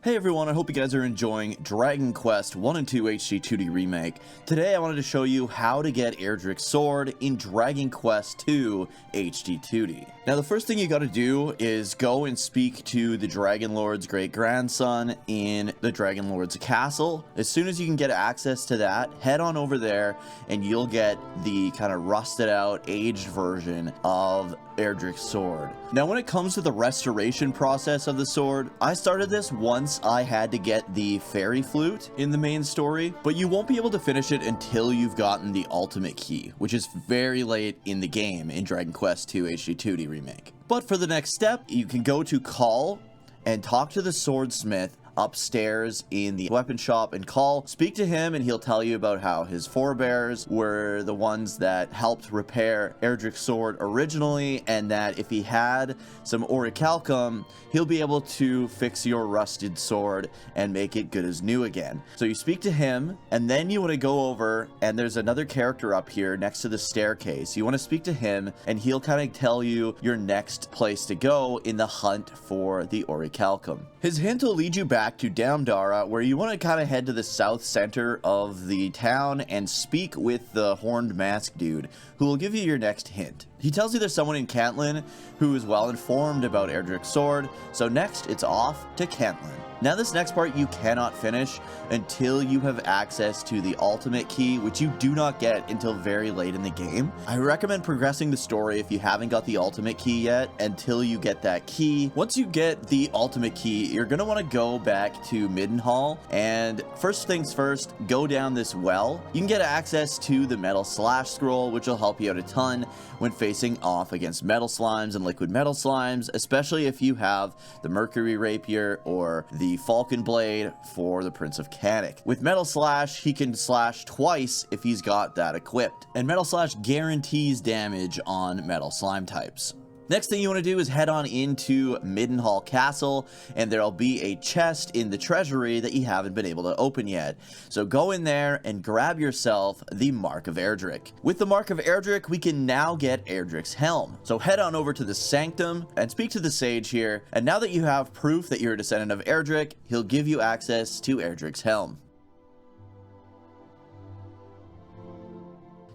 Hey everyone, I hope you guys are enjoying Dragon Quest 1 and 2 HD2D Remake. Today I wanted to show you how to get Erdrick's sword in Dragon Quest 2 HD2D. Now the first thing you gotta do is go and speak to the Dragonlord's great-grandson in the Dragonlord's castle. As soon as you can get access to that, head on over there and you'll get the kind of rusted out, aged version of Erdrick's sword. Now when it comes to the restoration process of the sword, I started this once I had to get the fairy flute in the main story, but you won't be able to finish it until you've gotten the ultimate key, which is very late in the game in Dragon Quest 2 HD2D Remake. But for the next step, you can go to Call and talk to the swordsmith upstairs in the weapon shop and speak to him, and he'll tell you about how his forebears were the ones that helped repair Erdrick's sword originally, and that if he had some Orichalcum, he'll be able to fix your rusted sword and make it good as new again. So you speak to him, and then you want to go over, and there's another character up here next to the staircase. You want to speak to him, and he'll kind of tell you your next place to go in the hunt for the Orichalcum. His hint will lead you back to Damdara, where you want to kind of head to the south center of the town and speak with the horned mask dude, who will give you your next hint. He tells you there's someone in Cantlin who is well informed about Erdrick's sword, so next it's off to Cantlin. Now this next part you cannot finish until you have access to the ultimate key, which you do not get until very late in the game. I recommend progressing the story if you haven't got the ultimate key yet until you get that key. Once you get the ultimate key, you're going to want to go back to Midenhall, and first things first, go down this well. You can get access to the metal slash scroll, which will help you out a ton when facing off against metal slimes and liquid metal slimes, especially if you have the mercury rapier or the falcon blade for the Prince of Canic. With metal slash, he can slash twice if he's got that equipped, and metal slash guarantees damage on metal slime types. Next thing you want to do is head on into Midenhall Castle, and there'll be a chest in the treasury that you haven't been able to open yet. So go in there and grab yourself the Mark of Erdrick. With the Mark of Erdrick, we can now get Erdrick's Helm. So head on over to the Sanctum and speak to the sage here, and now that you have proof that you're a descendant of Erdrick, he'll give you access to Erdrick's Helm.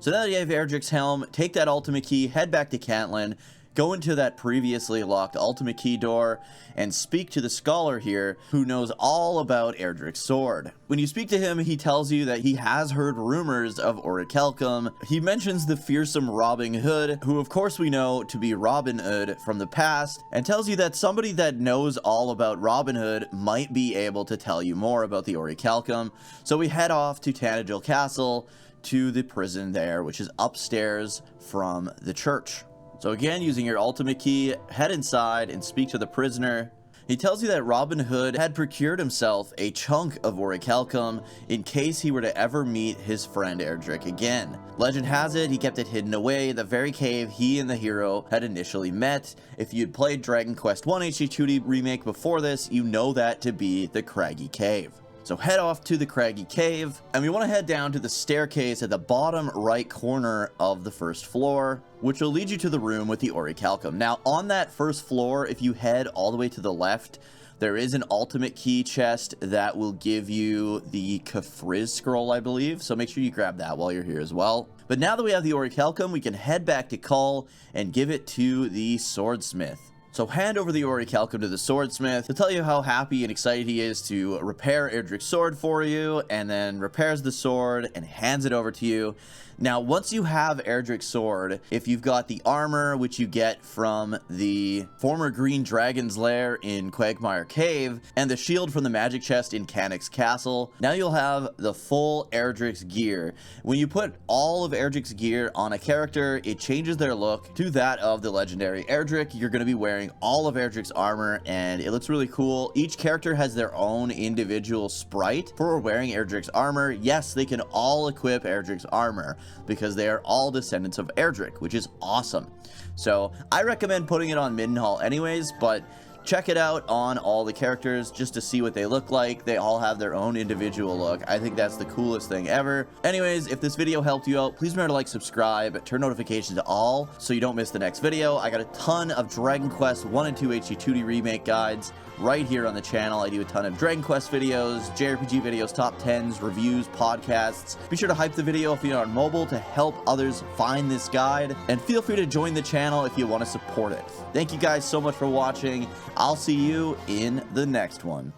So now that you have Erdrick's Helm, take that ultimate key, head back to Cantlin, go into that previously locked ultimate key door and speak to the scholar here who knows all about Erdrick's sword. When you speak to him, he tells you that he has heard rumors of Orichalcum. He mentions the fearsome Robin Hood, who of course we know to be Robin Hood from the past, and tells you that somebody that knows all about Robin Hood might be able to tell you more about the Orichalcum. So we head off to Tantegel Castle, to the prison there, which is upstairs from the church. So again, using your ultimate key, head inside and speak to the prisoner. He tells you that Robin Hood had procured himself a chunk of Orichalcum in case he were to ever meet his friend Erdrick again. Legend has it he kept it hidden away in the very cave he and the hero had initially met. If you'd played Dragon Quest 1 HD2D Remake before this, you know that to be the Craggy Cave. So head off to the Craggy Cave, and we want to head down to the staircase at the bottom right corner of the first floor, which will lead you to the room with the Orichalcum. Now, on that first floor, if you head all the way to the left, there is an ultimate key chest that will give you the Kafriz scroll, I believe, so make sure you grab that while you're here as well. But now that we have the Orichalcum, we can head back to Call and give it to the swordsmith. So hand over the Orichalcum to the swordsmith to tell you how happy and excited he is to repair Erdrick's sword for you, and then repairs the sword and hands it over to you. Now, once you have Erdrick's sword, if you've got the armor, which you get from the former Green Dragon's lair in Craggy Cave, and the shield from the magic chest in Canic's castle, now you'll have the full Erdrick's gear. When you put all of Erdrick's gear on a character, it changes their look to that of the legendary Erdrick. You're going to be wearing all of Erdrick's armor, and it looks really cool. Each character has their own individual sprite for wearing Erdrick's armor. Yes, they can all equip Erdrick's armor, because they are all descendants of Erdrick, which is awesome. So I recommend putting it on Midenhall anyways, but check it out on all the characters just to see what they look like. They all have their own individual look. I think that's the coolest thing ever. Anyways, if this video helped you out, please remember to like, subscribe, turn notifications to all so you don't miss the next video. I got a ton of Dragon Quest 1 and 2 HD2D Remake guides right here on the channel. I do a ton of Dragon Quest videos, JRPG videos, top 10s, reviews, podcasts. Be sure to hype the video if you're on mobile to help others find this guide, and feel free to join the channel if you want to support it. Thank you guys so much for watching. I'll see you in the next one.